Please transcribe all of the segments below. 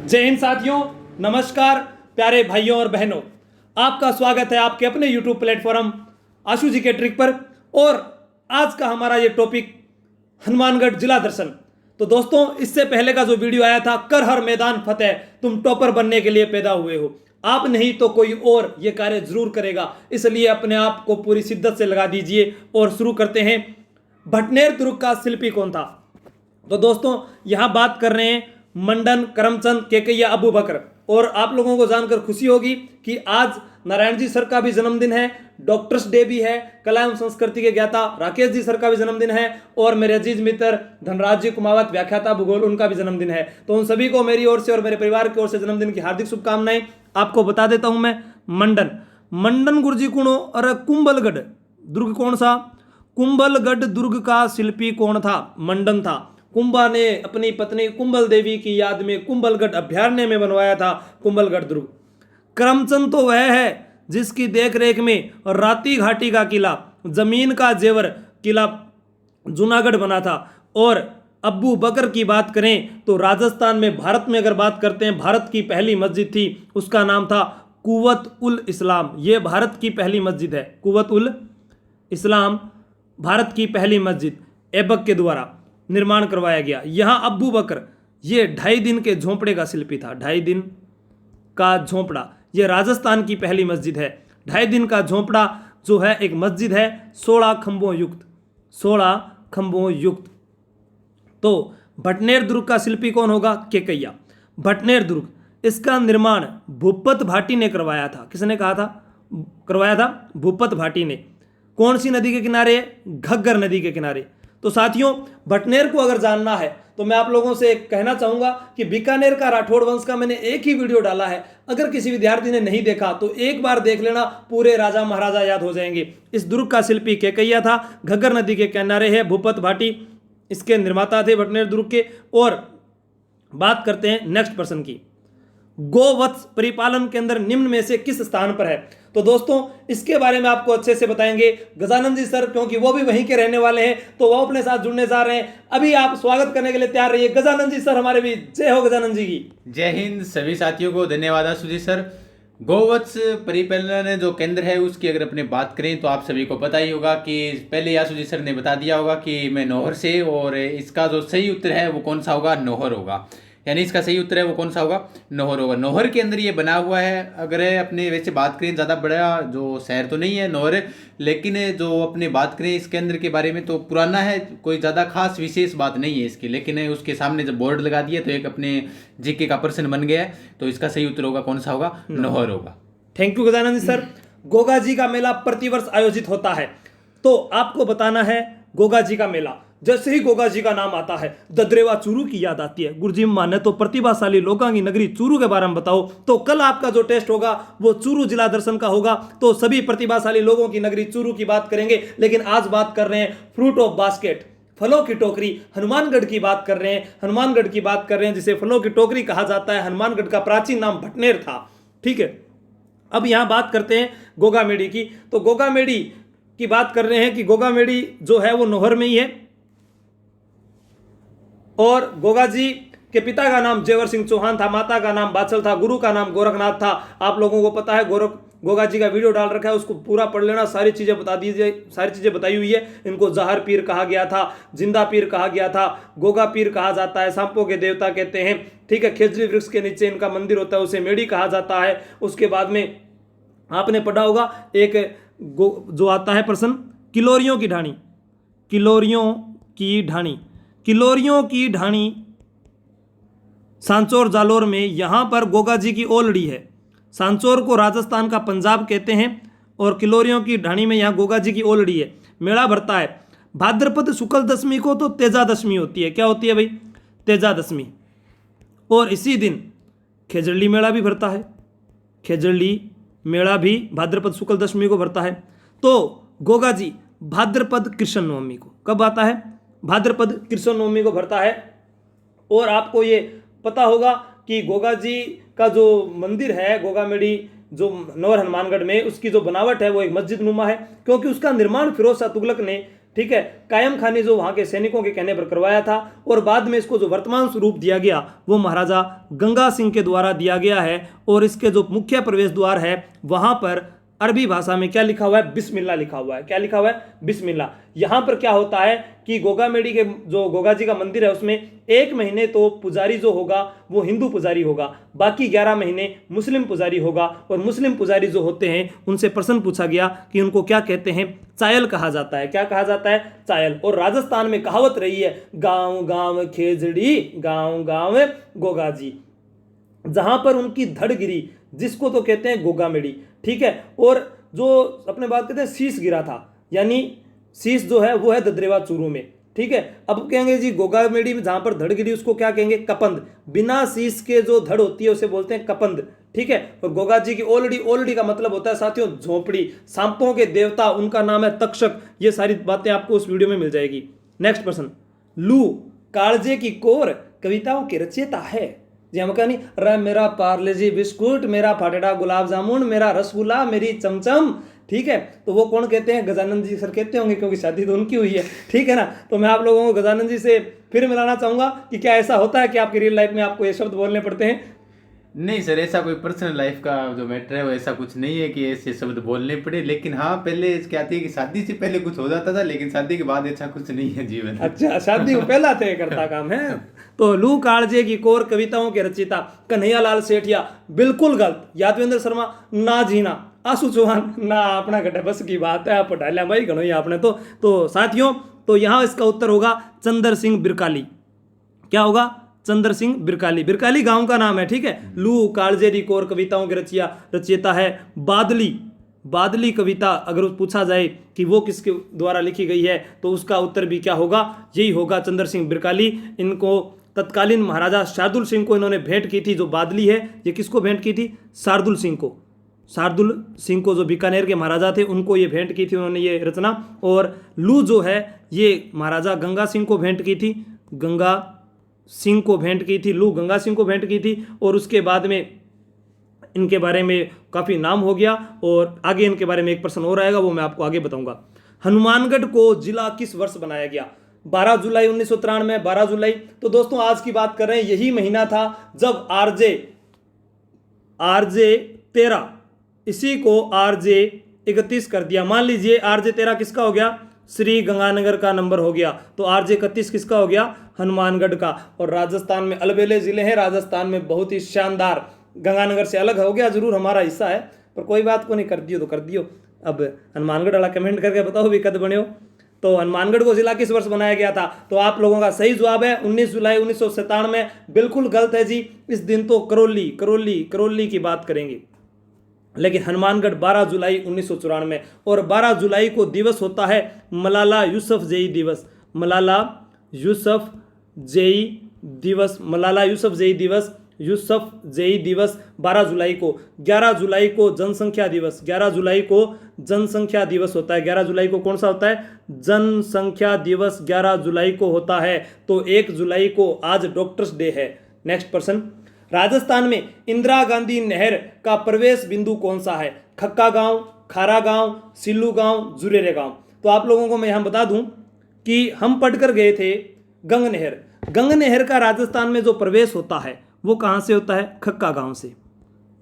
जय हिंद साथियों, नमस्कार प्यारे भाइयों और बहनों, आपका स्वागत है आपके अपने YouTube प्लेटफॉर्म आशु जी के ट्रिक पर। और आज का हमारा ये टॉपिक हनुमानगढ़ जिला दर्शन। तो दोस्तों, इससे पहले का जो वीडियो आया था कर हर मैदान फतेह, तुम टॉपर बनने के लिए पैदा हुए हो, आप नहीं तो कोई और ये कार्य जरूर करेगा, इसलिए अपने आप को पूरी शिद्दत से लगा दीजिए। और शुरू करते हैं। भटनेर दुर्ग का शिल्पी कौन था? तो दोस्तों, यहां बात कर रहे हैं मंडन करमचंद केकैया अबू बकर। और आप लोगों को जानकर खुशी होगी कि आज नारायण जी सर का भी जन्मदिन है, डॉक्टर्स डे भी है, कला एवं संस्कृति के ज्ञाता राकेश जी सर का भी जन्मदिन है, और मेरे अजीज मित्र धनराज जी कुमावत व्याख्याता भूगोल, उनका भी जन्मदिन है। तो उन सभी को मेरी ओर से और मेरे परिवार की ओर से जन्मदिन की हार्दिक शुभकामनाएं। आपको बता देता हूं मैं। मंडन गुरुजी कुणो और कुंभलगढ़ दुर्ग कौन सा? कुंभलगढ़ दुर्ग का शिल्पी कौन था? मंडन था। कुंभा ने अपनी पत्नी कुंभल देवी की याद में कुंभलगढ़ अभ्यारण्य में बनवाया था कुंभलगढ़ दुर्ग। करमचंद तो वह है जिसकी देखरेख में राती घाटी का किला, जमीन का जेवर किला जूनागढ़ बना था। और अब्बू बकर की बात करें तो राजस्थान में, भारत में अगर बात करते हैं, भारत की पहली मस्जिद थी, उसका नाम था कुव्वत उल इस्लाम। ये भारत की पहली मस्जिद है, कुव्वत उल इस्लाम भारत की पहली मस्जिद ऐबक के द्वारा निर्माण करवाया गया। यहाँ अब्बू बकर ये 2.5 दिन के झोंपड़े का शिल्पी था। 2.5 दिन का झोंपड़ा, ये राजस्थान की पहली मस्जिद है। 2.5 दिन का झोंपड़ा जो है एक मस्जिद है 16 खंभों युक्त, 16 खंभों युक्त। तो भटनेर दुर्ग का शिल्पी कौन होगा? केकैया। भटनेर दुर्ग, इसका निर्माण भूपत भाटी ने करवाया था। किसने कहा था? करवाया था भूपत भाटी ने। कौन सी नदी के किनारे? घग्गर नदी के किनारे। तो साथियों, भटनेर को अगर जानना है तो मैं आप लोगों से कहना चाहूंगा कि बीकानेर का राठौड़ वंश का मैंने एक ही वीडियो डाला है। अगर किसी विद्यार्थी ने नहीं देखा तो एक बार देख लेना, पूरे राजा महाराजा याद हो जाएंगे। इस दुर्ग का शिल्पी केकैया था, घग्गर नदी के किनारे है भूपत भाटी, इसके निर्माता थे भटनेर दुर्ग के। और बात करते हैं नेक्स्ट प्रश्न की। गोवत्स परिपालन के अंदर निम्न में से किस स्थान पर है? तो दोस्तों, इसके बारे में आपको अच्छे से बताएंगे गजानंद जी सर, क्योंकि वो भी वहीं के रहने वाले हैं, तो वो अपने साथ जुड़ने जा रहे हैं। अभी आप स्वागत करने के लिए तैयार रहिए। गजानंद जी सर हमारे भी। जय हो गजानंद जी की। जय हिंद। सभी साथियों को धन्यवाद आशु जी सर। गोवत्स परिपालन जो केंद्र है उसकी अगर अपने बात करें तो आप सभी को पता ही होगा कि पहले आशु जी सर ने बता दिया होगा कि मैं नौहर से, और इसका जो सही उत्तर है वो कौन सा होगा? नौहर होगा। यानी इसका सही उत्तर है वो कौन सा होगा? नौहर होगा। नौहर के अंदर ये बना हुआ है। अगर अपने वैसे बात करें, ज़्यादा बड़ा जो शहर तो नहीं है नौहर, लेकिन जो अपने बात करें इस केंद्र के बारे में तो पुराना है, कोई ज़्यादा खास विशेष बात नहीं है इसकी। लेकिन उसके सामने जब बोर्ड लगा दिया तो एक अपने जीके का प्रश्न बन गया है। तो इसका सही उत्तर होगा कौन सा होगा? नौहर होगा। Thank you Gajanand sir. Goga ji का मेला प्रतिवर्ष आयोजित होता है, तो आपको बताना है गोगा जी का मेला। जैसे ही गोगा जी का नाम आता है ददरेवा चूरू की याद आती है। गुरुजी माने तो प्रतिभाशाली लोगों की नगरी चूरू के बारे में बताओ। तो कल आपका जो टेस्ट होगा वो चूरू जिला दर्शन का होगा, तो सभी प्रतिभाशाली लोगों की नगरी चूरू की बात करेंगे। लेकिन आज बात कर रहे हैं फ्रूट ऑफ बास्केट, फलों की टोकरी, हनुमानगढ़ की बात कर रहे हैं। हनुमानगढ़ की बात कर रहे हैं जिसे फलों की टोकरी कहा जाता है। हनुमानगढ़ का प्राचीन नाम भटनेर था। ठीक है, अब यहां बात करते हैं गोगामेड़ी की। तो गोगामेड़ी की बात कर रहे हैं कि गोगामेड़ी जो है वो नौहर में ही है। और गोगा जी के पिता का नाम जेवर सिंह चौहान था, माता का नाम बाचल था, गुरु का नाम गोरखनाथ था। आप लोगों को पता है, गोगा जी का वीडियो डाल रखा है, उसको पूरा पढ़ लेना, सारी चीजें बता दीजिए, सारी चीजें बताई हुई है। इनको जहर पीर कहा गया था, जिंदा पीर कहा गया था, गोगा पीर कहा जाता है, सांपों के देवता कहते हैं। ठीक है, खेजड़ी वृक्ष के नीचे इनका मंदिर होता है, उसे मेड़ी कहा जाता है। उसके बाद में आपने पढ़ा होगा एक जो आता है प्रश्न, किलोरियों की ढाणी। किलोरियों की ढाणी, किलोरियों की ढाणी सांचौर जालोर में, यहां पर गोगा जी की ओलड़ी है। सांचौर को राजस्थान का पंजाब कहते हैं, और किलोरियों की ढाणी में यहां गोगा जी की ओलड़ी है। मेला भरता है भाद्रपद शुक्ल दशमी को, तो तेजा दशमी होती है। क्या होती है भाई? तेजा दशमी। और इसी दिन खेजड़ली मेला भी भरता है। खेजड़ली मेला भी भाद्रपद शुक्ल दशमी को भरता है। तो गोगा जी भाद्रपद कृष्ण नवमी को, कब आता है? भाद्रपद कृष्ण नवमी को भरता है। और आपको ये पता होगा कि गोगा जी का जो मंदिर है गोगामेड़ी जो नौर हनुमानगढ़ में, उसकी जो बनावट है वो एक मस्जिद नुमा है, क्योंकि उसका निर्माण फिरोज शाह तुगलक ने ठीक है। कायम खानी जो वहां के सैनिकों के कहने पर करवाया था, और बाद में इसको जो वर्तमान स्वरूप दिया गया वो महाराजा गंगा सिंह के द्वारा दिया गया है। और इसके जो मुख्य प्रवेश द्वार है वहां पर अरबी भाषा में क्या लिखा हुआ है, बिस्मिल्लाह लिखा हुआ है। क्या लिखा हुआ है, बिस्मिल्लाह। यहां पर क्या होता है कि गोगामेड़ी के जो गोगा जी का मंदिर है उसमें 1 महीने तो पुजारी जो होगा वो हिंदू पुजारी होगा, बाकी 11 महीने मुस्लिम पुजारी होगा। और मुस्लिम पुजारी जो होते हैं उनसे प्रश्न पूछा गया कि उनको क्या कहते हैं, चायल कहा जाता है। क्या कहा जाता है, चायल। और राजस्थान में कहावत रही है, गांव गांव खेजड़ी, गांव गांव गोगा जी, जहां पर उनकी धड़ गिरी, जिसको तो कहते हैं गोगामेड़ी, ठीक है। और जो अपने बात करते हैं शीश गिरा था, यानी शीश जो है वो है ददरेवा चूरू में, ठीक है। अब कहेंगे जी गोगामेड़ी में जहां पर धड़ गिरी उसको क्या कहेंगे, कपंद। बिना शीश के जो धड़ होती है उसे बोलते हैं कपंद, ठीक है। और गोगा जी की ओलडी का मतलब होता है साथियों झोपड़ी, सांपों के देवता, उनका नाम है तक्षक। ये सारी बातें आपको उस वीडियो में मिल जाएगी। नेक्स्ट प्रश्न, लू कालजे की कोर कविताओं के रचयिता है। जी हम कहनी, रे मेरा पार्ले जी बिस्कुट, मेरा फाटेड़ा गुलाब जामुन, मेरा रसगुल्ला, मेरी चमचम, ठीक है। तो वो कौन कहते हैं, गजानन जी सर कहते होंगे, क्योंकि शादी तो उनकी हुई है, ठीक है ना। तो मैं आप लोगों को गजानन जी से फिर मिलाना चाहूंगा कि क्या ऐसा होता है कि आपकी रियल लाइफ में आपको ये शब्द बोलने पड़ते हैं। नहीं सर, ऐसा कोई पर्सनल लाइफ का जो मैटर है वो ऐसा कुछ नहीं है कि ऐसे शब्द बोलने पड़े। लेकिन हाँ, पहले क्या थी कि शादी से पहले कुछ हो जाता था, लेकिन शादी के बाद ऐसा कुछ नहीं है जीवन। अच्छा, शादी को पहला तय करता काम है। तो लू कालजे की कोर कविताओं के रचयिता कन्हैयालाल सेठिया, बिल्कुल गलत। यादवेंद्र शर्मा ना जीना, आशु चौहान ना, अपना घटे बस की बात है, आप डालिया भाई घणो ही आपने तो साथियों, तो यहाँ इसका उत्तर होगा चंद्र सिंह बिरकाली। क्या होगा, चंद्र सिंह बिरकाली। बिरकाली गांव का नाम है, ठीक है। लू कालजेरी कोर कविताओं के रचयिता है बादली। बादली कविता अगर पूछा जाए कि वो किसके द्वारा लिखी गई है तो उसका उत्तर भी क्या होगा, यही होगा, चंद्र सिंह बिरकाली। इनको तत्कालीन महाराजा शार्दुल सिंह को इन्होंने भेंट की थी। जो बादली है ये किसको भेंट की थी, शार्दुल सिंह को। शार्दुल सिंह को जो बीकानेर के महाराजा थे उनको ये भेंट की थी उन्होंने ये रचना। और लू जो है ये महाराजा गंगा सिंह को भेंट की थी, गंगा सिंह को भेंट की थी, लू गंगा सिंह को भेंट की थी। और उसके बाद में इनके बारे में काफ़ी नाम हो गया। और आगे इनके बारे में एक प्रश्न और आएगा, वो मैं आपको आगे बताऊंगा। हनुमानगढ़ को जिला किस वर्ष बनाया गया, 12 जुलाई 1993, 12 जुलाई। तो दोस्तों आज की बात कर रहे हैं, यही महीना था जब आरजे 13 इसी को आरजे 31 कर दिया। मान लीजिए आरजे 13 किसका हो गया, श्री गंगानगर का नंबर हो गया। तो आरजे 31 किसका हो गया, हनुमानगढ़ का। और राजस्थान में अलबेले जिले हैं, राजस्थान में बहुत ही शानदार, गंगानगर से अलग हो गया, जरूर हमारा हिस्सा है, पर कोई बात को नहीं, कर दियो तो कर दियो। अब हनुमानगढ़ वाला कमेंट करके बताओ भी कद बने हो। तो हनुमानगढ़ को जिला किस वर्ष बनाया गया था, तो आप लोगों का सही जवाब है 19 जुलाई 1997। बिल्कुल गलत है जी, इस दिन तो करौली की बात करेंगे, लेकिन हनुमानगढ़ 12 जुलाई 1994। और 12 जुलाई को दिवस होता है मलाला यूसुफजई दिवस। मलाला यूसुफजई दिवस, मलाला यूसुफजई दिवस, यूसुफजई दिवस 12 जुलाई को। 11 जुलाई को जनसंख्या दिवस, 11 जुलाई को जनसंख्या दिवस होता है। 11 जुलाई को कौन सा होता है, जनसंख्या दिवस 11 जुलाई को होता है। तो 1 जुलाई को आज डॉक्टर्स डे है। नेक्स्ट प्रश्न, राजस्थान में इंदिरा गांधी नहर का प्रवेश बिंदु कौन सा है, खक्का गांव, खारा गांव, सिल्लू गांव, जुरेरे गांव। तो आप लोगों को मैं यहाँ बता दूं कि हम पढ़कर गए थे गंग नहर। गंग नहर का राजस्थान में जो प्रवेश होता है वो कहाँ से होता है, खक्का गांव से।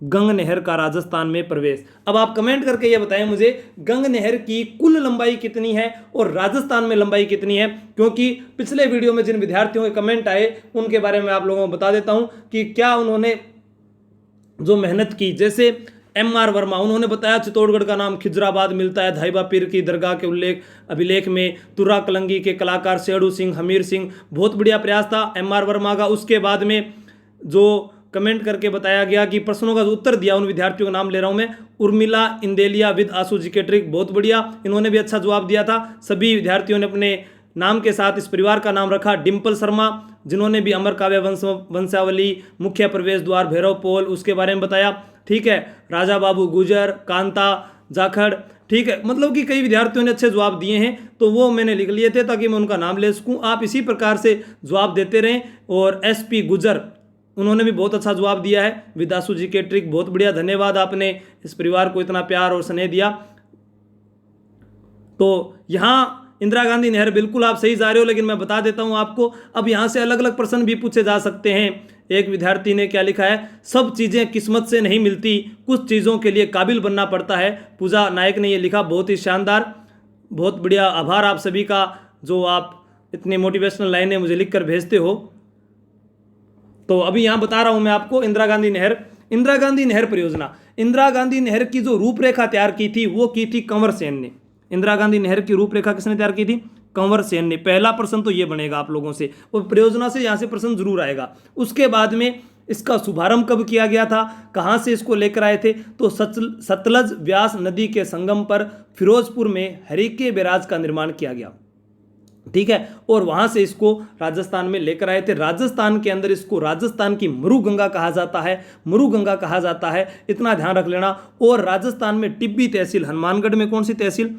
गंग नहर का राजस्थान में प्रवेश। अब आप कमेंट करके ये बताएं मुझे गंग नहर की कुल लंबाई कितनी है और राजस्थान में लंबाई कितनी है, क्योंकि पिछले वीडियो में जिन विद्यार्थियों के कमेंट आए उनके बारे में आप लोगों को बता देता हूं कि क्या उन्होंने जो मेहनत की। जैसे M.R. वर्मा, उन्होंने बताया चित्तौड़गढ़ का नाम खिजराबाद मिलता है धाईबा पीर की दरगाह के अभिलेख में। तुर्रा कलंगी के कलाकार सेड़ू सिंह, हमीर सिंह, बहुत बढ़िया प्रयास था M.R. वर्मा का। उसके बाद में जो कमेंट करके बताया गया कि प्रश्नों का जो उत्तर दिया उन विद्यार्थियों का नाम ले रहा हूं मैं, उर्मिला इंदेलिया विद आशु जी के ट्रिक, बहुत बढ़िया, इन्होंने भी अच्छा जवाब दिया था। सभी विद्यार्थियों ने अपने नाम के साथ इस परिवार का नाम रखा। डिम्पल शर्मा, जिन्होंने भी अमर काव्य वंशावली, मुख्य प्रवेश द्वार, भैरव पोल, उसके बारे में बताया, ठीक है। राजा बाबू गुजर, कांता जाखड़, ठीक है। मतलब कि कई विद्यार्थियों ने अच्छे जवाब दिए हैं, तो वो मैंने लिख लिए थे ताकि मैं उनका नाम ले सकूं। आप इसी प्रकार से जवाब देते रहें। और SP गुजर, उन्होंने भी बहुत अच्छा जवाब दिया है, विदासु जी के ट्रिक, बहुत बढ़िया, धन्यवाद, आपने इस परिवार को इतना प्यार और स्नेह दिया। तो यहाँ इंदिरा गांधी नहर, बिल्कुल आप सही जा रहे हो, लेकिन मैं बता देता हूं आपको, अब यहां से अलग अलग प्रश्न भी पूछे जा सकते हैं। एक विद्यार्थी ने क्या लिखा है, सब चीज़ें किस्मत से नहीं मिलती, कुछ चीज़ों के लिए काबिल बनना पड़ता है। पूजा नायक ने ये लिखा, बहुत ही शानदार, बहुत बढ़िया, आभार आप सभी का जो आप इतनी मोटिवेशनल लाइनें मुझे लिखकर भेजते हो। तो अभी यहाँ बता रहा हूँ मैं आपको इंदिरा गांधी नहर, इंदिरा गांधी नहर परियोजना। इंदिरा गांधी नहर की जो रूपरेखा तैयार की थी वो की थी कंवर सेन ने। इंदिरा गांधी नहर की रूपरेखा किसने तैयार की थी? कंवर सेन ने। पहला प्रश्न तो ये बनेगा आप लोगों से, और परियोजना से यहाँ से प्रश्न जरूर आएगा। उसके बाद में इसका शुभारंभ कब किया गया था, कहाँ से इसको लेकर आए थे? तो सतलज व्यास नदी के संगम पर फिरोजपुर में हरीके बैराज का निर्माण किया गया, ठीक है, और वहां से इसको राजस्थान में लेकर आए थे। राजस्थान के अंदर इसको राजस्थान की मरुगंगा कहा जाता है, मरुगंगा कहा जाता है, इतना ध्यान रख लेना। और राजस्थान में टिब्बी तहसील, हनुमानगढ़ में कौन सी तहसील?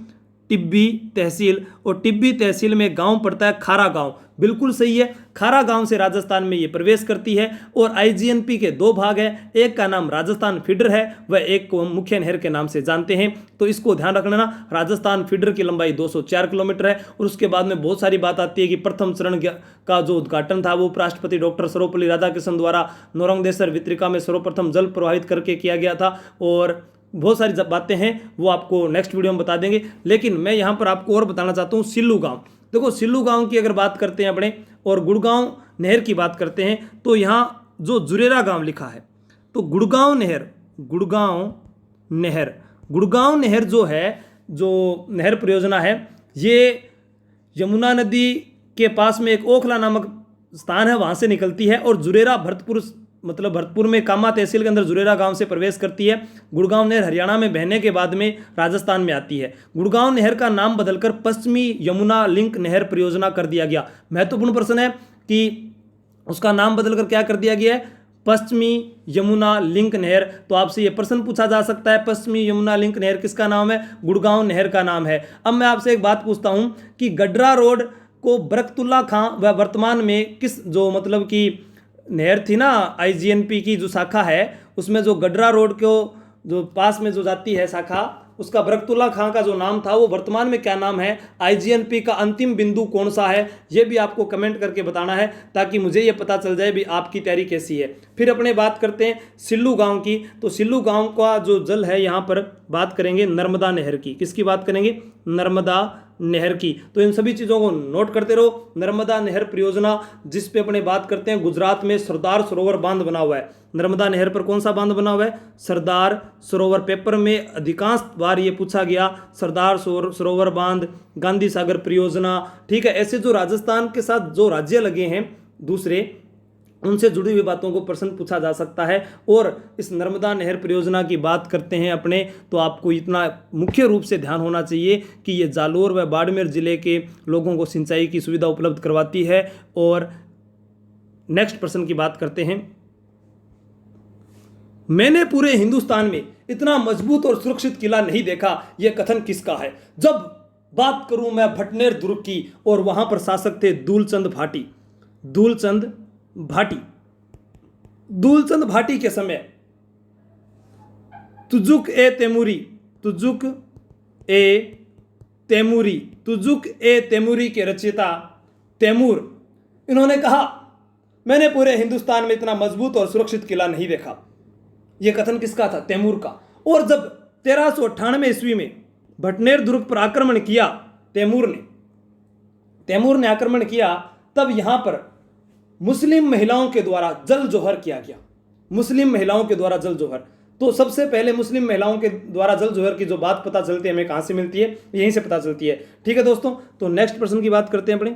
टिब्बी तहसील, और टिब्बी तहसील में गांव पड़ता है खारा गांव, बिल्कुल सही है, खारा गांव से राजस्थान में ये प्रवेश करती है। और आईजीएनपी के दो भाग हैं, एक का नाम राजस्थान फीडर है, वह एक को मुख्य नहर के नाम से जानते हैं, तो इसको ध्यान रखना। राजस्थान फीडर की लंबाई 204 किलोमीटर है। और उसके बाद में बहुत सारी बात आती है कि प्रथम चरण का जो उद्घाटन था वो उपराष्ट्रपति डॉक्टर सर्वपल्ली राधाकृष्णन द्वारा नौरंगदेसर वितरिका में सर्वप्रथम जल प्रवाहित करके किया गया था। और बहुत सारी बातें हैं वो आपको नेक्स्ट वीडियो में बता देंगे, लेकिन मैं यहाँ पर आपको और बताना चाहता हूँ सिल्लू गांव। देखो सिल्लू गांव की अगर बात करते हैं अपने, और गुड़गांव नहर की बात करते हैं, तो यहाँ जो जुरेरा गांव लिखा है, तो गुड़गांव नहर, गुड़गांव नहर, गुड़गांव नहर जो है, जो नहर परियोजना है, ये यमुना नदी के पास में एक ओखला नामक स्थान है, वहाँ से निकलती है। और जुरेरा भरतपुर, मतलब भरतपुर में कामा तहसील के अंदर जुरेरा गांव से प्रवेश करती है। गुड़गांव नहर हरियाणा में बहने के बाद में राजस्थान में आती है। गुड़गांव नहर का नाम बदलकर पश्चिमी यमुना लिंक नहर परियोजना कर दिया गया। महत्वपूर्ण प्रश्न है कि उसका नाम बदलकर क्या कर दिया गया है? पश्चिमी यमुना लिंक नहर। तो आपसे ये प्रश्न पूछा जा सकता है, पश्चिमी यमुना लिंक नहर किसका नाम है? गुड़गांव नहर का नाम है। अब मैं आपसे एक बात पूछता हूं कि गडरा रोड को बरकतुल्ला खां व वर्तमान में किस, जो मतलब कि नहर थी ना आईजीएनपी की जो शाखा है, उसमें जो गडरा रोड को जो पास में जो जाती है शाखा, उसका बरकतुल्ला खां का जो नाम था वो वर्तमान में क्या नाम है? आईजीएनपी का अंतिम बिंदु कौन सा है? ये भी आपको कमेंट करके बताना है, ताकि मुझे ये पता चल जाए भी आपकी तैयारी कैसी है। फिर अपने बात करते हैं सिल्लू गांव की। तो सिल्लू गांव का जो जल है, यहाँ पर बात करेंगे नर्मदा नहर की। किसकी बात करेंगे? नर्मदा नहर की। तो इन सभी चीज़ों को नोट करते रहो। नर्मदा नहर परियोजना, जिस पे अपने बात करते हैं, गुजरात में सरदार सरोवर बांध बना हुआ है। नर्मदा नहर पर कौन सा बांध बना हुआ है? सरदार सरोवर। पेपर में अधिकांश बार ये पूछा गया, सरदार सरोवर बांध, गांधी सागर परियोजना, ठीक है। ऐसे जो राजस्थान के साथ जो राज्य लगे हैं दूसरे, उनसे जुड़ी हुई बातों को प्रश्न पूछा जा सकता है। और इस नर्मदा नहर परियोजना की बात करते हैं अपने, तो आपको इतना मुख्य रूप से ध्यान होना चाहिए कि ये जालोर व बाड़मेर जिले के लोगों को सिंचाई की सुविधा उपलब्ध करवाती है। और नेक्स्ट प्रश्न की बात करते हैं, मैंने पूरे हिंदुस्तान में इतना मजबूत और सुरक्षित किला नहीं देखा, यह कथन किसका है? जब बात करूं मैं भटनेर दुर्ग की, और वहां पर शासक थे दूलचंद भाटी। दूलचंद भाटी, दूलचंद भाटी के समय तुजुक ए तैमूरी, तुजुक ए तैमूरी, तुजुक ए तैमूरी के रचयिता तैमूर, इन्होंने कहा मैंने पूरे हिंदुस्तान में इतना मजबूत और सुरक्षित किला नहीं देखा। यह कथन किसका था? तैमूर का। और जब 1398 ईस्वी में भटनेर दुर्ग पर आक्रमण किया तैमूर ने आक्रमण किया, तब यहां पर मुस्लिम महिलाओं के द्वारा जल जोहर किया गया। मुस्लिम महिलाओं के द्वारा जल जोहर, तो सबसे पहले मुस्लिम महिलाओं के द्वारा जल जोहर की जो बात पता चलती है हमें कहां से मिलती है? यहीं से पता चलती है, ठीक है दोस्तों। तो नेक्स्ट प्रश्न की बात करते हैं अपने,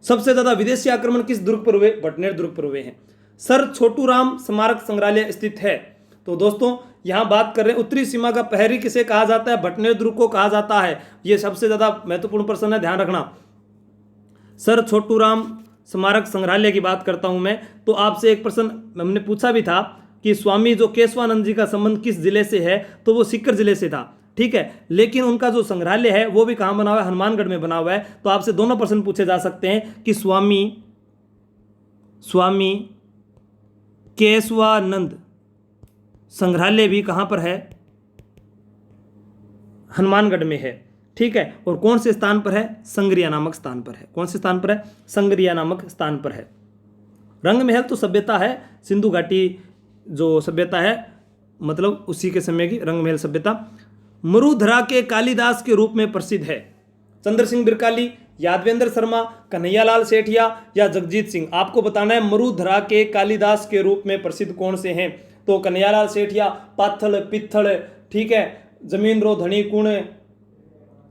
सबसे ज्यादा विदेशी आक्रमण किस दुर्ग पर हुए? भटनेर दुर्ग पर हुए हैं। सर छोटूराम स्मारक संग्रहालय स्थित है। तो दोस्तों यहां बात कर रहे हैं उत्तरी सीमा का प्रहरी किसे कहा जाता है? भटनेर दुर्ग को कहा जाता है। यह सबसे ज्यादा महत्वपूर्ण प्रश्न है, ध्यान रखना। सर छोटूराम स्मारक संग्रहालय की बात करता हूं मैं, तो आपसे एक प्रश्न हमने पूछा भी था कि स्वामी जो केशवानंद जी का संबंध किस जिले से है? तो वो सीकर जिले से था, ठीक है। लेकिन उनका जो संग्रहालय है वो भी कहां बना हुआ है? हनुमानगढ़ में बना हुआ है। तो आपसे दोनों प्रश्न पूछे जा सकते हैं कि स्वामी केशवानंद संग्रहालय भी कहां पर है? हनुमानगढ़ में है, ठीक है, और कौन से स्थान पर है? संग्रिया नामक स्थान पर है। कौन से स्थान पर है? संग्रिया नामक स्थान पर है। रंग महल तो सभ्यता है, सिंधु घाटी जो सभ्यता है, मतलब उसी के समय की रंग महल सभ्यता। मरुधरा के कालिदास के रूप में प्रसिद्ध है। चंद्र सिंह बिरकाली, यादवेंद्र शर्मा, कन्हैयालाल सेठिया या जगजीत सिंह? आपको बताना है मरुधरा के कालिदास के रूप में प्रसिद्ध कौन से हैं। तो कन्हैयालाल सेठिया, पाथल पित्थल, ठीक है, जमीन रो धनी कुण,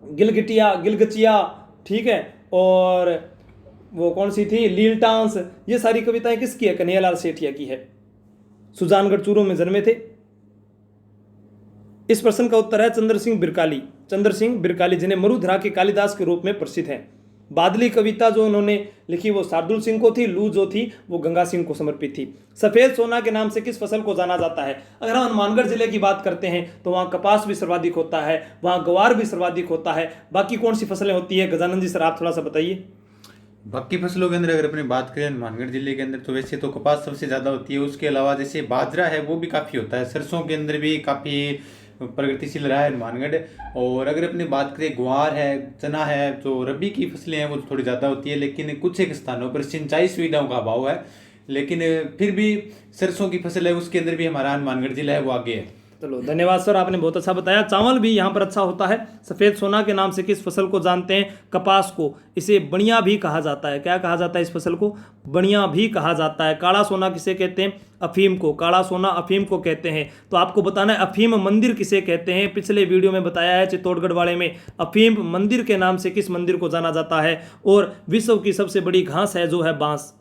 गिलगचिया, ठीक है, और वो कौन सी थी, लीलटांस, ये सारी कविताएं किसकी है? कन्हैयालाल सेठिया की है। सुजानगढ़ चूरू में जन्मे थे। इस प्रश्न का उत्तर है चंद्र सिंह बिरकाली। चंद्र सिंह बिरकाली जिन्हें मरुधरा के कालिदास के रूप में प्रसिद्ध हैं। बादली कविता जो उन्होंने लिखी वो शार्दुल सिंह को थी। लू जो थी वो गंगा सिंह को समर्पित थी। सफेद सोना के नाम से किस फसल को जाना जाता है? अगर हम हनुमानगढ़ जिले की बात करते हैं तो वहाँ कपास भी सर्वाधिक होता है, वहाँ ग्वार भी सर्वाधिक होता है। बाकी कौन सी फसलें होती है? गजानंद जी सर आप थोड़ा सा बताइए। बाकी फसलों के अंदर अगर अपनी बात करें हनुमानगढ़ जिले के अंदर तो वैसे तो कपास सबसे ज़्यादा होती है। उसके अलावा जैसे बाजरा है वो भी काफ़ी होता है। सरसों के अंदर भी काफ़ी प्रगतिशील रहा है हनुमानगढ़। और अगर अपनी बात करें ग्वार है, चना है, जो रबी की फसलें हैं वो थोड़ी ज़्यादा होती है, लेकिन कुछ एक स्थानों पर सिंचाई सुविधाओं का अभाव है। लेकिन फिर भी सरसों की फसल है उसके अंदर भी हमारा हनुमानगढ़ जिला है वो आगे है। चलो धन्यवाद सर, आपने बहुत अच्छा बताया। चावल भी यहाँ पर अच्छा होता है। सफ़ेद सोना के नाम से किस फसल को जानते हैं? कपास को। इसे बणिया भी कहा जाता है। क्या कहा जाता है इस फसल को? बणिया भी कहा जाता है। काला सोना किसे कहते हैं? अफीम को। काला सोना अफीम को कहते हैं। तो आपको बताना है अफीम मंदिर किसे कहते हैं। पिछले वीडियो में बताया है चित्तौड़गढ़ वाले में, अफीम मंदिर के नाम से किस मंदिर को जाना जाता है? और विश्व की सबसे बड़ी घास है जो है बांस।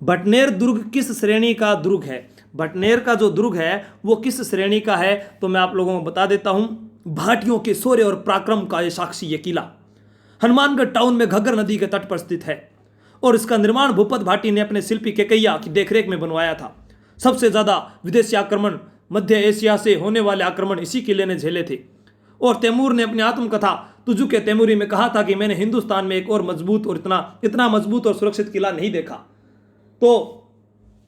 भटनेर दुर्ग किस श्रेणी का दुर्ग है? भटनेर का जो दुर्ग है वो किस श्रेणी का है? तो मैं आप लोगों को बता देता हूं, भाटियों के शौर्य और पराक्रम का ये साक्षी ये किला हनुमानगढ़ टाउन में घग्गर नदी के तट पर स्थित है और इसका निर्माण भूपत भाटी ने अपने शिल्पी केकैया की देखरेख में बनवाया था। सबसे ज्यादा विदेशी आक्रमण, मध्य एशिया से होने वाले आक्रमण इसी किले ने झेले थे। और तैमूर ने अपनी आत्मकथा तुजु के तैमूरी में कहा था कि मैंने हिंदुस्तान में एक और मजबूत और इतना मजबूत और सुरक्षित किला नहीं देखा। तो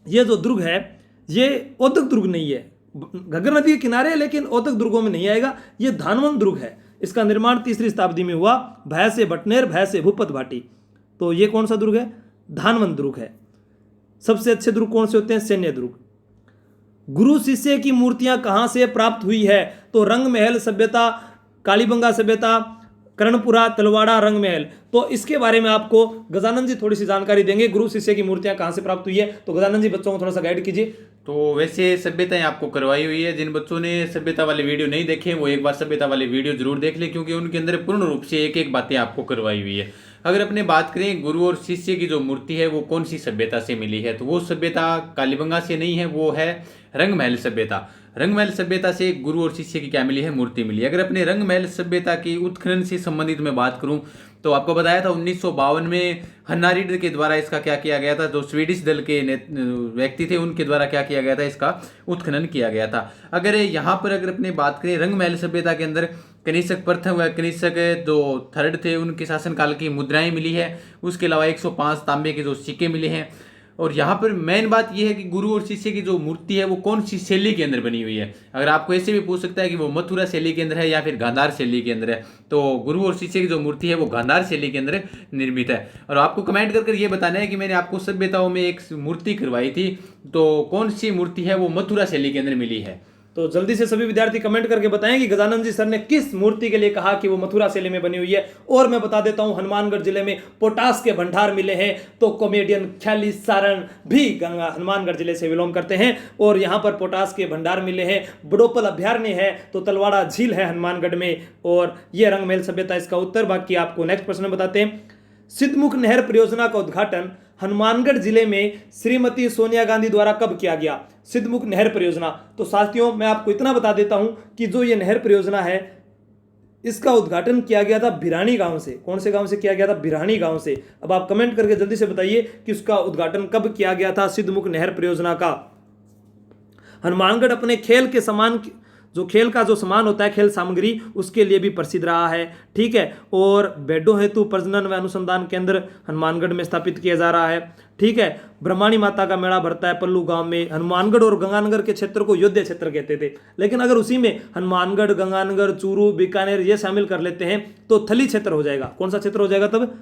ये जो दुर्ग है ये औद्योगिक दुर्ग नहीं है, घग्गर नदी के किनारे है, लेकिन औद्योगिक दुर्गों में नहीं आएगा। ये धानवंत दुर्ग है। इसका निर्माण 3री शताब्दी में हुआ। भय से भटनेर, भय से भूपत भाटी। तो ये कौन सा दुर्ग है? धानवंत दुर्ग है। सबसे अच्छे दुर्ग कौन से होते हैं? सैन्य दुर्ग। गुरु शिष्य की मूर्तियां कहां से प्राप्त हुई है? तो रंग महल सभ्यता, कालीबंगा सभ्यता, कर्णपुरा, तलवाड़ा, रंग महल। तो इसके बारे में आपको गजानंद जी थोड़ी सी जानकारी देंगे। गुरु शिष्य की मूर्तियां कहां से प्राप्त हुई है? तो गजानंद जी बच्चों को थोड़ा सा गाइड कीजिए। तो वैसे सभ्यताएं आपको करवाई हुई है। जिन बच्चों ने सभ्यता वाले वीडियो नहीं देखे वो एक बार सभ्यता वाले वीडियो जरूर देख लें, क्योंकि उनके अंदर पूर्ण रूप से एक एक बातें आपको करवाई हुई है। अगर अपने बात करें गुरु और शिष्य की जो मूर्ति है वो कौन सी सभ्यता से मिली है, तो वो सभ्यता कालीबंगा से नहीं है, वो है रंगमहल सभ्यता। रंगमहल सभ्यता से गुरु और शिष्य की क्या मिली है? मूर्ति मिली है। अगर अपने रंगमहल सभ्यता की उत्खनन से संबंधित मैं बात करूं तो आपको बताया था 1952 में हन्नारिड के द्वारा इसका क्या किया गया था, जो स्वीडिश दल के व्यक्ति थे उनके द्वारा क्या किया गया था, इसका उत्खनन किया गया था। अगर यहाँ पर अगर अपने बात करें रंगमहल सभ्यता के अंदर कनिष्क प्रथम व कनिष्क जो थर्ड थे उनके शासनकाल की मुद्राएं मिली है। उसके अलावा 105 तांबे के जो सिक्के मिले हैं। और यहाँ पर मेन बात यह है कि गुरु और शिष्य की जो मूर्ति है वो कौन सी शैली के अंदर बनी हुई है। अगर आपको ऐसे भी पूछ सकता है कि वो मथुरा शैली के अंदर है या फिर गांधार शैली के अंदर है, तो गुरु और शिष्य की जो मूर्ति है वो गांधार शैली के अंदर निर्मित है। और आपको कमेंट कर ये बताना है कि मैंने आपको सभ्यताओं में एक मूर्ति करवाई थी, तो कौन सी मूर्ति है वो मथुरा शैली के अंदर मिली है। तो जल्दी से सभी विद्यार्थी कमेंट करके बताएं कि गजानंद जी सर ने किस मूर्ति के लिए कहा कि वो मथुरा शैली में बनी हुई है। और मैं बता देता हूं हनुमानगढ़ जिले में पोटास के भंडार मिले हैं, तो कॉमेडियन ख्याली सारण भी हनुमानगढ़ जिले से बिलोंग करते हैं और यहाँ पर पोटास के भंडार मिले हैं। बड़ोपल अभ्यारण्य है, तो तलवाड़ा झील है हनुमानगढ़ में, और ये रंगमहल सभ्यता इसका उत्तर। बाकी आपको नेक्स्ट प्रश्न बताते हैं। सिद्धमुख नहर परियोजना का उद्घाटन हनुमानगढ़ जिले में श्रीमती सोनिया गांधी द्वारा कब किया गया? सिद्धमुख नहर परियोजना। तो साथियों मैं आपको इतना बता देता हूं कि जो ये नहर परियोजना है इसका उद्घाटन किया गया था बिरानी गांव से। कौन से गांव से किया गया था? बिरानी गांव से। अब आप कमेंट करके जल्दी से बताइए कि उसका उद्घाटन कब किया गया था सिद्धमुख नहर परियोजना का। हनुमानगढ़ अपने खेल के समान, जो खेल का जो सामान होता है, खेल सामग्री, उसके लिए भी प्रसिद्ध रहा है। ठीक है। और बेडों हेतु प्रजनन व अनुसंधान केंद्र हनुमानगढ़ में स्थापित किया जा रहा है। ठीक है। ब्रह्माणी माता का मेला भरता है पल्लू गांव में। हनुमानगढ़ और गंगानगर के क्षेत्र को योध्या क्षेत्र कहते थे, लेकिन अगर उसी में हनुमानगढ़, गंगानगर, चूरू, बीकानेर ये शामिल कर लेते हैं तो थली क्षेत्र हो जाएगा। कौन सा क्षेत्र हो जाएगा तब?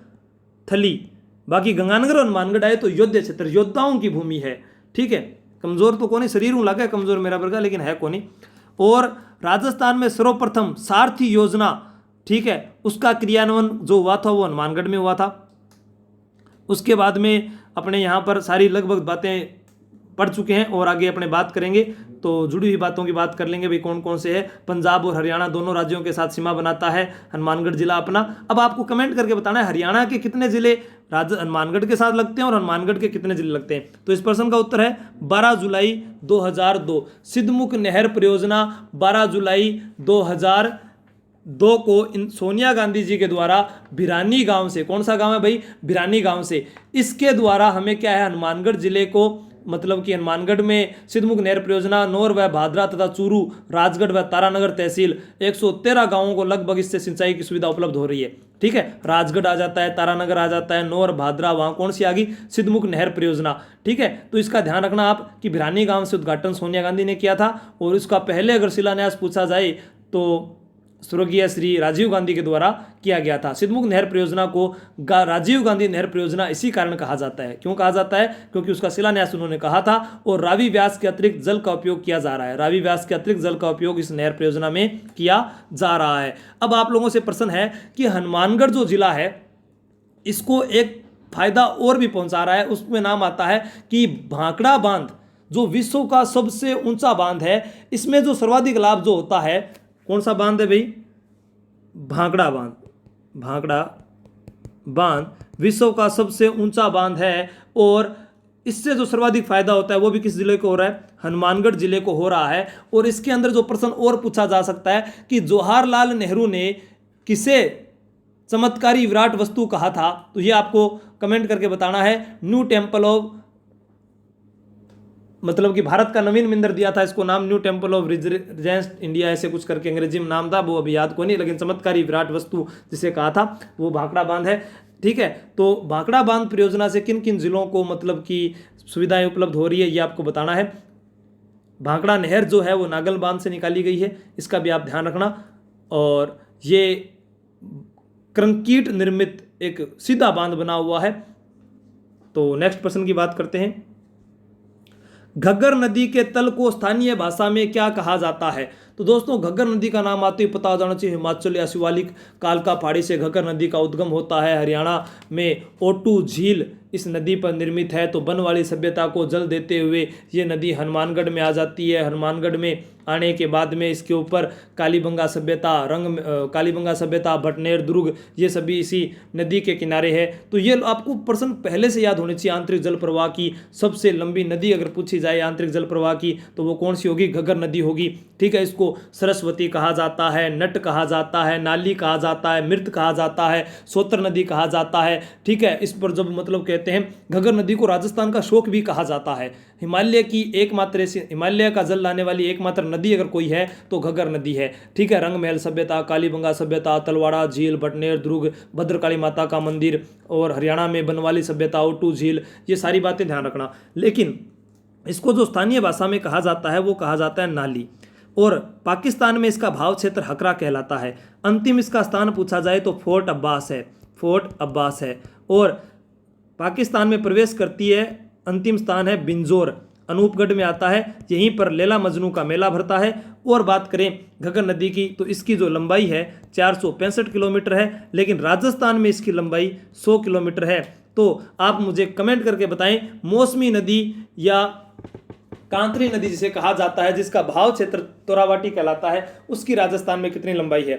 थली। बाकी गंगानगर और हनुमानगढ़ आए तो योध्या क्षेत्र, योद्धाओं की भूमि है। ठीक है, कमजोर तो कौन, शरीर हूँ लगा कमजोर मेरा वर्गा, लेकिन है कौन। और राजस्थान में सर्वप्रथम सारथी योजना, ठीक है, उसका क्रियान्वयन जो हुआ था वो हनुमानगढ़ में हुआ था। उसके बाद में अपने यहाँ पर सारी लगभग बातें पढ़ चुके हैं और आगे अपने बात करेंगे तो जुड़ी हुई बातों की बात कर लेंगे भाई कौन कौन से है। पंजाब और हरियाणा दोनों राज्यों के साथ सीमा बनाता है हनुमानगढ़ जिला अपना। अब आपको कमेंट करके बताना है हरियाणा के कितने जिले हनुमानगढ़ के साथ लगते हैं और हनुमानगढ़ के कितने जिले लगते हैं। तो इस प्रश्न का उत्तर है 12 जुलाई 2002। सिद्धमुख नहर परियोजना 12 जुलाई 2002 को सोनिया गांधी जी के द्वारा भिरानी गांव से, कौन सा गांव है भाई? भिरानी गांव से, इसके द्वारा हमें क्या है, हनुमानगढ़ जिले को, मतलब कि हनुमानगढ़ में सिद्धमुख नहर परियोजना, नौर व भादरा तथा चूरू, राजगढ़ व तारानगर तहसील 113 गांवों को लगभग इससे सिंचाई की सुविधा उपलब्ध हो रही है। ठीक है, राजगढ़ आ जाता है, तारानगर आ जाता है, नौर, भादरा, वहाँ कौन सी आ गई? सिद्धमुख नहर परियोजना। ठीक है, तो इसका ध्यान रखना आप कि भिरानी गांव से उद्घाटन सोनिया गांधी ने किया था और इसका पहले अगर शिलान्यास पूछा जाए तो स्वर्गीय श्री राजीव गांधी के द्वारा किया गया था। सिद्धमुख नहर परियोजना को राजीव गांधी नहर परियोजना इसी कारण कहा जाता है। क्यों कहा जाता है? क्योंकि उसका शिलान्यास उन्होंने कहा था और रावी व्यास के अतिरिक्त जल का उपयोग किया जा रहा है। रावी व्यास के अतिरिक्त जल का उपयोग इस नहर परियोजना में किया जा रहा है। अब आप लोगों से प्रश्न है कि हनुमानगढ़ जो जिला है इसको एक फायदा और भी पहुंचा रहा है। उसमें नाम आता है कि भांकड़ा बांध जो विश्व का सबसे ऊंचा बांध है, इसमें जो सर्वाधिक लाभ जो होता है, कौन सा बांध है भाई? भांकड़ा बांध। भांकड़ा बांध विश्व का सबसे ऊंचा बांध है और इससे जो सर्वाधिक फायदा होता है वो भी किस जिले को हो रहा है? हनुमानगढ़ जिले को हो रहा है। और इसके अंदर जो प्रश्न और पूछा जा सकता है कि जवाहरलाल नेहरू ने किसे चमत्कारी विराट वस्तु कहा था, तो ये आपको कमेंट करके बताना है। न्यू टेम्पल ऑफ, मतलब कि भारत का नवीन मंदिर दिया था इसको नाम, न्यू टेम्पल ऑफ रिजेंस इंडिया, ऐसे कुछ करके अंग्रेजी में नाम था, वो अभी याद को नहीं, लेकिन चमत्कारी विराट वस्तु जिसे कहा था वो भांकड़ा बांध है। ठीक है, तो भांकड़ा बांध परियोजना से किन किन जिलों को मतलब कि सुविधाएं उपलब्ध हो रही है ये आपको बताना है। भांकड़ा नहर जो है वो नागल बांध से निकाली गई है, इसका भी आप ध्यान रखना। और ये कंक्रीट निर्मित एक सीधा बांध बना हुआ है। तो नेक्स्ट प्रश्न की बात करते हैं। घग्गर नदी के तल को स्थानीय भाषा में क्या कहा जाता है? तो दोस्तों घग्गर नदी का नाम आते ही पता हो जाना चाहिए, हिमाचल या शिवालिक कालका पहाड़ी से घग्गर नदी का उद्गम होता है। हरियाणा में ओटू झील इस नदी पर निर्मित है। तो बनवाली सभ्यता को जल देते हुए ये नदी हनुमानगढ़ में आ जाती है। हनुमानगढ़ में आने के बाद में इसके ऊपर कालीबंगा सभ्यता, कालीबंगा सभ्यता, भटनेर, दुर्ग, ये सभी इसी नदी के किनारे है। तो ये आपको प्रश्न पहले से याद होने चाहिए। आंतरिक जल प्रवाह की सबसे लंबी नदी अगर पूछी जाए आंतरिक जल प्रवाह की तो वो कौन सी होगी? घग्गर नदी होगी। ठीक है, इसको सरस्वती कहा जाता है, नट कहा जाता है, नाली कहा जाता है, मृत कहा जाता है, सोत्र नदी कहा जाता है। ठीक है, इस पर जब मतलब कहते हैं घग्गर नदी को राजस्थान का शोक भी कहा जाता है। हिमालय की एकमात्र, हिमालय का जल लाने वाली एकमात्र नदी अगर कोई है तो घग्गर नदी है। ठीक है, रंगमहल सभ्यता, कालीबंगा सभ्यता, तलवाड़ा झील, भटनेर, दुर्ग, भद्रकाली माता का मंदिर, और हरियाणा में बनवाली सभ्यता, ओटू झील, ये सारी बातें ध्यान रखना। लेकिन इसको जो स्थानीय भाषा में कहा जाता है वो कहा जाता है नाली। और पाकिस्तान में इसका भाव क्षेत्र हकरा कहलाता है। अंतिम इसका स्थान पूछा जाए तो फोर्ट अब्बास है, फोर्ट अब्बास है। और पाकिस्तान में प्रवेश करती है, अंतिम स्थान है बिंजोर, अनूपगढ़ में आता है। यहीं पर लैला मजनू का मेला भरता है। और बात करें घग्गर नदी की तो इसकी जो लंबाई है 465 किलोमीटर है, लेकिन राजस्थान में इसकी लंबाई 100 किलोमीटर है। तो आप मुझे कमेंट करके बताएं मौसमी नदी या कांतरी नदी जिसे कहा जाता है, जिसका भाव क्षेत्र तोरावाटी कहलाता है, उसकी राजस्थान में कितनी लंबाई है?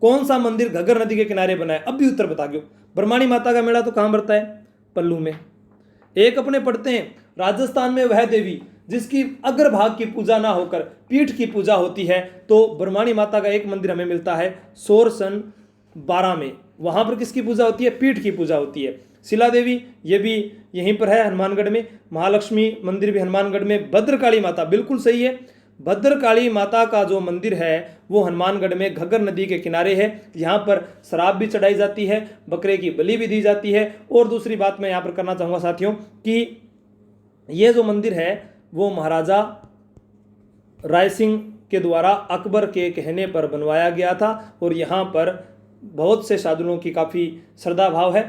कौन सा मंदिर घग्गर नदी के किनारे बना है? अब भी उत्तर बता दो। ब्रह्माणी माता का मेला तो कहाँ भरता है? पल्लू में। एक अपने पढ़ते हैं राजस्थान में वह देवी जिसकी अग्रभाग की पूजा ना होकर पीठ की पूजा होती है, तो ब्रह्माणी माता का एक मंदिर हमें मिलता है सोरसन 12 में। वहां पर किसकी पूजा होती है? पीठ की पूजा होती है। शिला देवी ये भी यहीं पर है हनुमानगढ़ में। महालक्ष्मी मंदिर भी हनुमानगढ़ में। भद्रकाली माता बिल्कुल सही है। भद्रकाली माता का जो मंदिर है वो हनुमानगढ़ में घग्गर नदी के किनारे है। यहाँ पर शराब भी चढ़ाई जाती है, बकरे की बलि भी दी जाती है। और दूसरी बात मैं यहाँ पर करना चाहूँगा साथियों कि ये जो मंदिर है वो महाराजा राय सिंह के द्वारा अकबर के कहने पर बनवाया गया था और यहाँ पर बहुत से श्रद्धालुओं की काफ़ी श्रद्धा भाव है।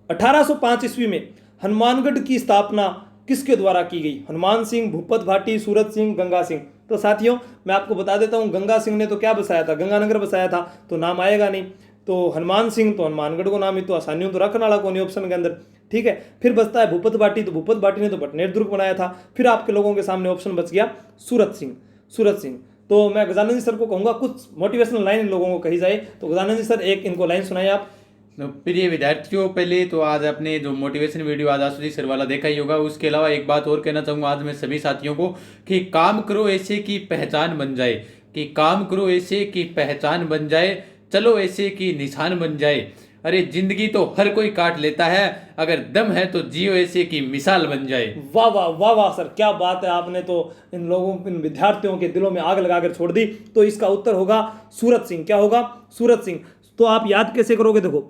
1805 ईस्वी में हनुमानगढ़ की स्थापना किसके द्वारा की गई? हनुमान सिंह, भूपत भाटी, सूरत सिंह, गंगा सिंह। तो साथियों मैं आपको बता देता हूँ, गंगा सिंह ने तो क्या बसाया था? गंगानगर बसाया था, तो नाम आएगा नहीं। तो हनुमान सिंह तो हनुमानगढ़ को नाम ही तो आसानियों तो रखने वाला को नहीं ऑप्शन के अंदर, ठीक है। फिर बचता है भूपत भाटी, तो भूपत भाटी ने तो बटनेर दुर्ग बनाया था। फिर आपके लोगों के सामने ऑप्शन बच गया सूरत सिंह, सूरत सिंह। तो मैं गजानंद जी सर को कहूँगा कुछ मोटिवेशनल लाइन इन लोगों को कही जाए, तो गजानंद जी सर एक इनको लाइन सुनाए आप। तो प्रिय विद्यार्थियों, पहले तो आज अपने जो मोटिवेशन वीडियो आज आशुतोष सर वाला देखा ही होगा। उसके अलावा एक बात और कहना चाहूँगा आज मैं सभी साथियों को कि काम करो ऐसे कि पहचान बन जाए, कि काम करो ऐसे कि पहचान बन जाए, चलो ऐसे कि निशान बन जाए। अरे जिंदगी तो हर कोई काट लेता है, अगर दम है तो जियो ऐसे कि मिसाल बन जाए। वाह वाह वाह वाह सर, क्या बात है, आपने तो इन लोगों, इन विद्यार्थियों के दिलों में आग लगाकर छोड़ दी। तो इसका उत्तर होगा सूरत सिंह। क्या होगा? सूरत सिंह। तो आप याद कैसे करोगे? देखो,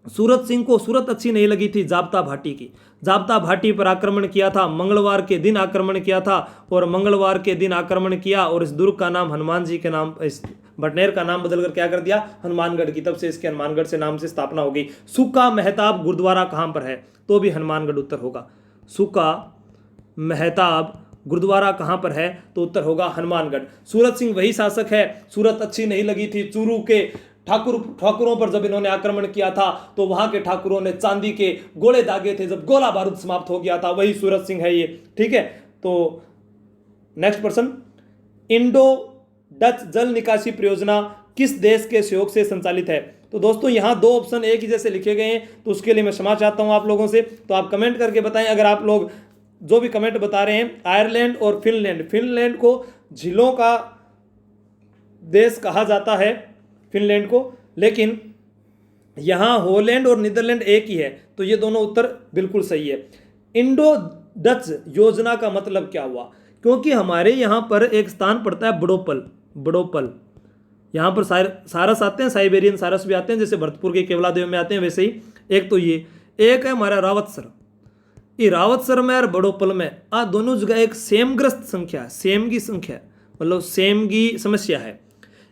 सूरत सिंह को सूरत अच्छी नहीं लगी थी जाब्ता भाटी की। जाब्ता भाटी पर आक्रमण किया था, मंगलवार के दिन आक्रमण किया था, और मंगलवार के दिन आक्रमण किया और इस दुर्ग का नाम हनुमान जी के नाम, इस बटनेर का नाम बदलकर क्या कर दिया? हनुमानगढ़ की। तब से इसके हनुमानगढ़ से नाम से स्थापना हो गई। सुक्का मेहताब गुरुद्वारा कहाँ पर है? तो भी हनुमानगढ़ उत्तर होगा। सुक्का मेहताब गुरुद्वारा कहाँ पर है? तो उत्तर होगा हनुमानगढ़। सूरत सिंह वही शासक है, सूरत अच्छी नहीं लगी थी। चूरू के ठाकुरों पर जब इन्होंने आक्रमण किया था तो वहां के ठाकुरों ने चांदी के गोले दागे थे, जब गोला बारूद समाप्त हो गया था, वही सूरत सिंह है ये, ठीक है। तो नेक्स्ट प्रश्न, इंडो डच जल निकासी परियोजना किस देश के सहयोग से संचालित है? तो दोस्तों यहाँ दो ऑप्शन एक ही जैसे लिखे गए हैं, तो उसके लिए मैं क्षमा चाहता हूँ आप लोगों से। तो आप कमेंट करके बताएं, अगर आप लोग जो भी कमेंट बता रहे हैं, आयरलैंड और फिनलैंड, फिनलैंड को झीलों का देश कहा जाता है, फिनलैंड को, लेकिन यहाँ हॉलैंड और नीदरलैंड एक ही है, तो ये दोनों उत्तर बिल्कुल सही है। इंडो डच योजना का मतलब क्या हुआ? क्योंकि हमारे यहाँ पर एक स्थान पड़ता है बड़ोपल, बड़ोपल, यहाँ पर सारस आते हैं, साइबेरियन सारस भी आते हैं, जैसे भरतपुर के केवलादेव में आते हैं, वैसे ही एक तो ये, एक है हमारा रावतसर। ये रावतसर में और बड़ोपल में दोनों जगह एक सेमग्रस्त संख्या है, सेम की संख्या, मतलब सेम की समस्या है।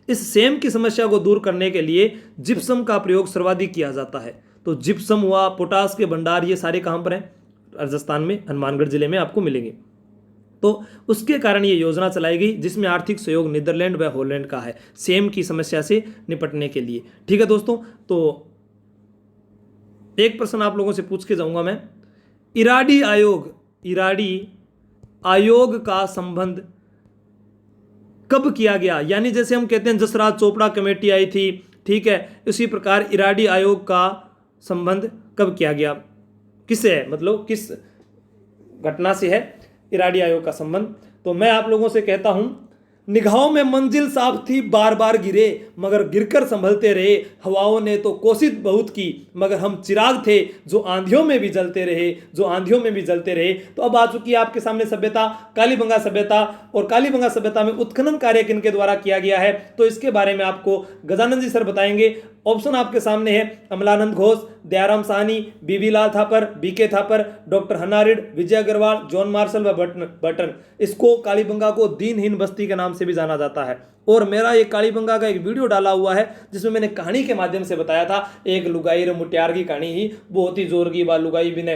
इस सेम की समस्या को दूर करने के लिए जिप्सम का प्रयोग सर्वाधिक किया जाता है। तो जिप्सम हुआ, पोटास के भंडार, ये सारे कहाँ पर हैं? राजस्थान में, हनुमानगढ़ जिले में आपको मिलेंगे। तो उसके कारण ये योजना चलाई गई, जिसमें आर्थिक सहयोग नीदरलैंड व हॉलैंड का है, सेम की समस्या से निपटने के लिए, ठीक है दोस्तों। तो एक प्रश्न आप लोगों से पूछ के जाऊंगा मैं, इराडी आयोग का संबंध कब किया गया? यानी जैसे हम कहते हैं जसराज चोपड़ा कमेटी आई थी, ठीक है, इसी प्रकार इराडी आयोग का संबंध कब किया गया? किससे है, मतलब किस घटना से है इराडी आयोग का संबंध? तो मैं आप लोगों से कहता हूं, निगाहों में मंजिल साफ थी, बार बार गिरे मगर गिरकर संभलते रहे, हवाओं ने तो कोशिश बहुत की मगर हम चिराग थे जो आंधियों में भी जलते रहे, जो आंधियों में भी जलते रहे। तो अब आ चुकी है आपके सामने सभ्यता, कालीबंगा सभ्यता, और कालीबंगा सभ्यता में उत्खनन कार्य किनके द्वारा किया गया है? तो इसके बारे में आपको गजानंद जी सर बताएंगे। ऑप्शन आपके सामने है, अमलानंद घोष, दयाराम साहनी, बीबी लाल थापर, बीके थापर, डॉक्टर हन्नारिड, विजय अग्रवाल, जॉन मार्शल व बटन। इसको कालीबंगा को दीनहीन बस्ती के नाम से भी जाना जाता है। और मेरा ये कालीबंगा का एक वीडियो डाला हुआ है जिसमें मैंने कहानी के माध्यम से बताया था, एक लुगाई मुटियार की कहानी ही, बहुत ही जोर की बात। लुगाई भी ने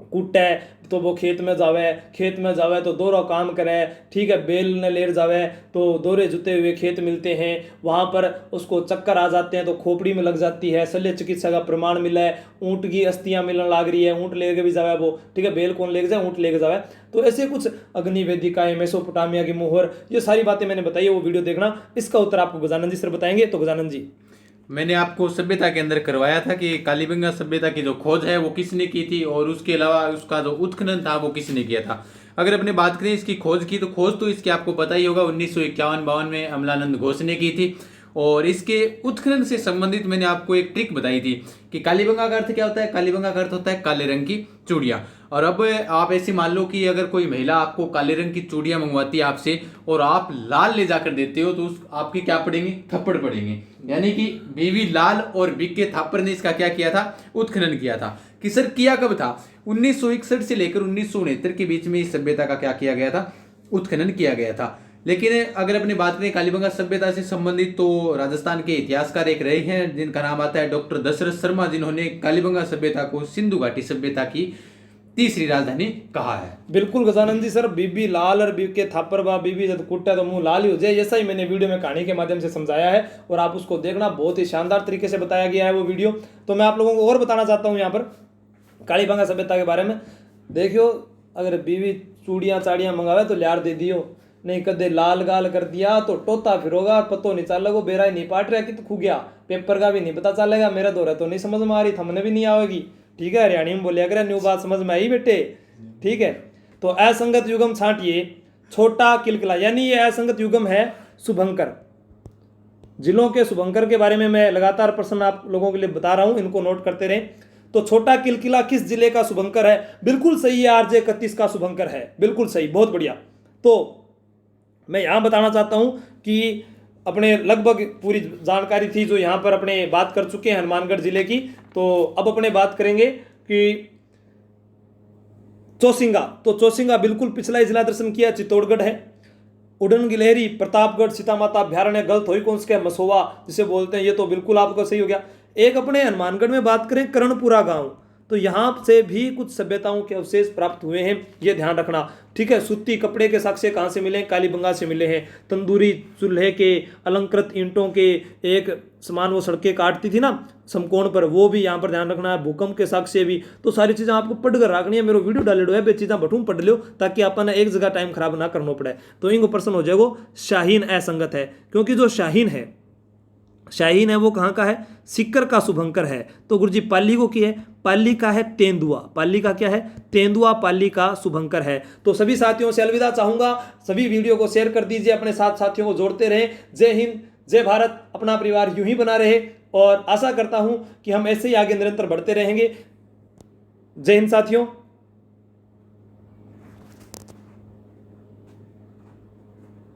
कूटे तो वो खेत में जावे तो दोहरा काम करे, ठीक है, बेल ने लेर जावे तो दोहरे जुते हुए खेत मिलते हैं, वहाँ पर उसको चक्कर आ जाते हैं तो खोपड़ी में लग जाती है, शल्य चिकित्सा का प्रमाण मिला है, ऊँट की अस्थियाँ मिलने लग रही है, ऊँट लेके भी जावे वो, ठीक है, बेल कौन लेके जाए, ऊँट लेके जावे। तो ऐसे कुछ अग्निवेदिकाएं, मेसोपोटामिया की मोहर, ये सारी बातें मैंने बताई है, वो वीडियो देखना। इसका उत्तर आपको गजानंद जी सर बताएंगे। तो गजानंद जी, मैंने आपको सभ्यता के अंदर करवाया था कि कालीबंगा सभ्यता की जो खोज है वो किसने की थी, और उसके अलावा उसका जो उत्खनन था वो किसने किया था। अगर अपने बात करें इसकी खोज की, तो खोज तो इसकी आपको पता ही होगा 1951-52 में अमलानंद घोष ने की थी। और इसके उत्खनन से संबंधित मैंने आपको एक ट्रिक बताई थी कि कालीबंगा का अर्थ क्या होता है। कालीबंगा का अर्थ होता है काले रंग की चूड़ियाँ। और अब आप ऐसे मान लो कि अगर कोई महिला आपको काले रंग की चूड़ियाँ मंगवाती है आपसे और आप लाल ले जाकर देते हो, तो उस आपके क्या पड़ेंगे, थप्पड़ पड़ेंगे। यानी कि बीवी लाल और बीके थापर ने इसका क्या किया था, उत्खनन किया था। कि सर किया कब था, 1961 से लेकर 1969 के बीच में इस सभ्यता का क्या किया गया था, उत्खनन किया गया था। लेकिन अगर अपनी बात करें कालीबंगा सभ्यता से संबंधित, तो राजस्थान के इतिहासकार एक रहे हैं जिनका नाम आता है डॉक्टर दशरथ शर्मा, जिन्होंने कालीबंगा सभ्यता को सिंधु घाटी सभ्यता की तीसरी राजधानी कहा है। बिल्कुल गजानंद जी सर, बीबी लाल और बीबी के थापर बा बीबी जब कुट्टा तो मुंह लाल ही हो जाए, ऐसा ही मैंने वीडियो में कहानी के माध्यम से समझाया है और आप उसको देखना, बहुत ही शानदार तरीके से बताया गया है वो वीडियो। तो मैं आप लोगों को और बताना चाहता हूँ यहाँ पर कालीबंगा सभ्यता के बारे में। देखियो, अगर बीवी चूड़ियाँ चाड़ियाँ मंगावे तो लियार दे दियो, नहीं कदे लाल गाल कर दिया तो टोता फिरोगा, पतो नहीं चल लगो, बेरा ही नहीं पाट रहा कि तो खू गया, पेपर का भी नहीं पता चलेगा, मेरा दौरा तो नहीं समझ में आ रही, थमने भी नहीं आएगी। ठीक है, हरियाणी में बोलिया करे, न्यू बात समझ में आई बेटे। ठीक है, तो असंगत युगम छांटिए छोटा किलकिला, यानी ये असंगत युगम है शुभंकर। जिलों के शुभंकर के बारे में मैं लगातार प्रश्न आप लोगों के लिए बता रहा हूं, इनको नोट करते रहें। तो छोटा किलकिला किस जिले का शुभंकर है? बिल्कुल सही है, आरजे 31 का शुभंकर है, बिल्कुल सही, बहुत बढ़िया। तो मैं यहाँ बताना चाहता हूँ कि अपने लगभग पूरी जानकारी थी जो यहाँ पर अपने बात कर चुके हैं हनुमानगढ़ जिले की। तो अब अपने बात करेंगे कि चौसिंगा। तो चौसिंगा बिल्कुल पिछला ही जिला दर्शन किया, चित्तौड़गढ़ है। उड़न गिलहरी प्रतापगढ़ सीता माता अभ्यारण्य, गलत हुई कौन सा, मसोवा जिसे बोलते हैं, ये तो बिल्कुल आपका सही हो गया। एक अपने हनुमानगढ़ में बात करें कर्णपुरा गांव, तो यहाँ से भी कुछ सभ्यताओं के अवशेष प्राप्त हुए हैं, ये ध्यान रखना। ठीक है, सूती कपड़े के साक्ष्य कहाँ से मिले? कालीबंगा से मिले हैं। तंदूरी चूल्हे के, अलंकृत ईंटों के एक समान वो सड़कें काटती थी ना समकोण पर, वो भी यहाँ पर ध्यान रखना है। भूकंप के साक्ष्य भी, तो सारी चीज़ें आपको पढ़ कर रखनी है। मेरे वीडियो डाले है, बे चीज़ें बटूम पढ़ लो ताकि अपन एक जगह टाइम खराब ना करना पड़े। तो इनको प्रश्न हो जाएगा, शाहीन असंगत है, क्योंकि जो शाहीन है वो कहाँ का है? सिक्कर का शुभंकर है। तो गुरुजी पाली को की है? पाली का है तेंदुआ। पाली का क्या है? तेंदुआ पाली का शुभंकर है। तो सभी साथियों से अलविदा चाहूंगा, सभी वीडियो को शेयर कर दीजिए, अपने साथ साथियों को जोड़ते रहें। जय हिंद, जय भारत, अपना परिवार यूं ही बना रहे और आशा करता हूं कि हम ऐसे ही आगे निरंतर बढ़ते रहेंगे। जय हिंद साथियों।